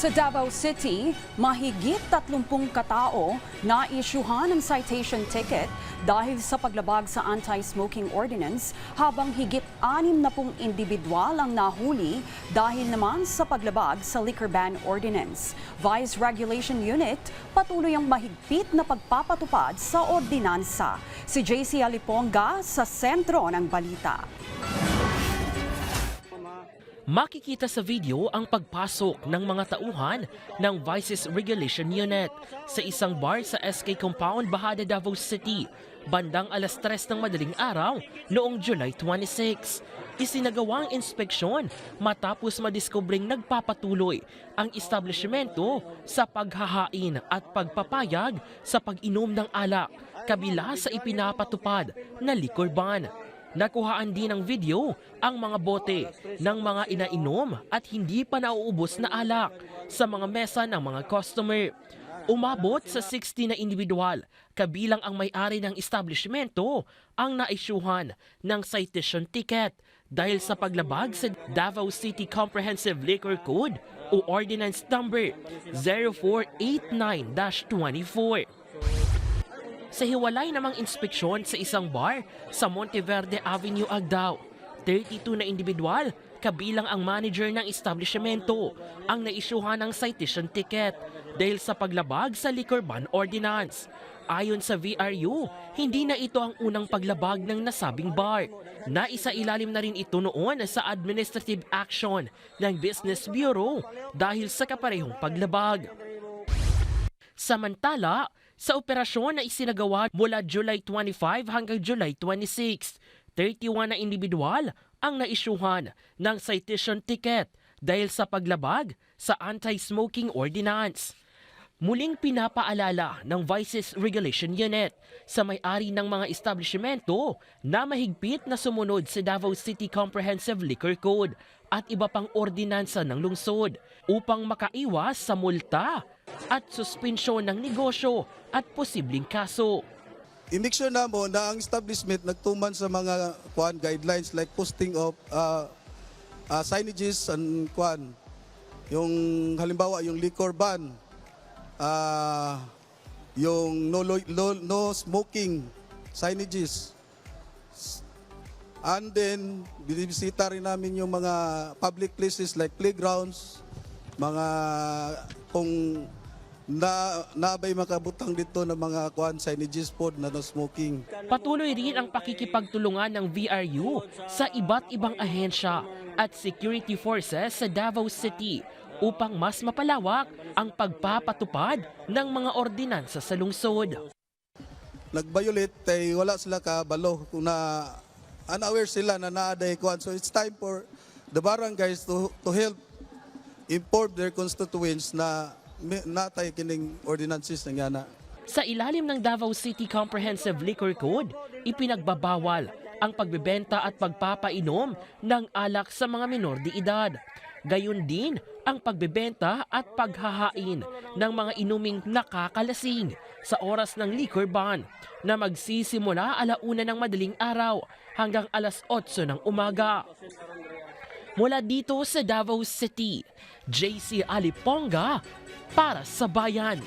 Sa Davao City, mahigit 30 katao na isyuhan ng citation ticket dahil sa paglabag sa anti-smoking ordinance habang higit 60 individual ang nahuli dahil naman sa paglabag sa liquor ban ordinance. Vice Regulation Unit patuloy ang mahigpit na pagpapatupad sa ordinansa. Si JC Aliponga sa sentro ng balita. Makikita sa video ang pagpasok ng mga tauhan ng Vice Regulation Unit sa isang bar sa SK Compound, Bahada, Davao City, bandang alas 3 ng madaling araw noong July 26. Isinagawang inspeksyon matapos madiskubring nagpapatuloy ang establishmento sa paghahain at pagpapayag sa pag-inom ng alak kabila sa ipinapatupad na liquor ban. Nakuhaan din ng video ang mga bote ng mga inainom at hindi pa nauubos na alak sa mga mesa ng mga customer. Umabot sa 60 na individual, kabilang ang may-ari ng establishmento ang naisyuhan ng citation ticket dahil sa paglabag sa Davao City Comprehensive Liquor Code o Ordinance Number 0489-24. Sa hiwalay namang inspeksyon sa isang bar sa Monteverde Avenue, Agdao, 32 na individual, kabilang ang manager ng establishmento, ang naisyuhan ng citation ticket dahil sa paglabag sa liquor ban ordinance. Ayon sa VRU, hindi na ito ang unang paglabag ng nasabing bar. Naisailalim na rin ito noon sa administrative action ng Business Bureau dahil sa kaparehong paglabag. Samantala, sa operasyon na isinagawa mula July 25 hanggang July 26, 31 na individual ang naisyuhan ng citation ticket dahil sa paglabag sa anti-smoking ordinance. Muling pinapaalala ng Vice Regulation Unit sa may-ari ng mga establishmento na mahigpit na sumunod sa Davao City Comprehensive Liquor Code at iba pang ordinansa ng lungsod upang makaiwas sa multa at suspensyon ng negosyo at posibleng kaso. I-make sure na mo na ang establishment nagtuman sa mga guidelines like posting of signages and yung halimbawa yung liquor ban, yung no smoking signages. And then binibisita rin namin yung mga public places like playgrounds, mga kung nabay makabutang dito ng mga signages po na no smoking. Patuloy rin ang pakikipagtulungan ng VRU sa iba't ibang ahensya at security forces sa Davao City upang mas mapalawak ang pagpapatupad ng mga ordinansa sa lungsod. Nag-violate ay wala sila kabalo kung na unaware sila na naaday kuan. So it's time for the barangays to help inform their constituents na natay kining ordinances ng yana. Sa ilalim ng Davao City Comprehensive Liquor Code, ipinagbabawal ang pagbebenta at pagpapainom ng alak sa mga menor de edad. Gayon din ang pagbebenta at paghahain ng mga inuming nakakalasing sa oras ng liquor ban na magsisimula 1:00 ng madaling araw hanggang alas 8 ng umaga. Mula dito sa Davao City, JC Aliponga para sa Bayan.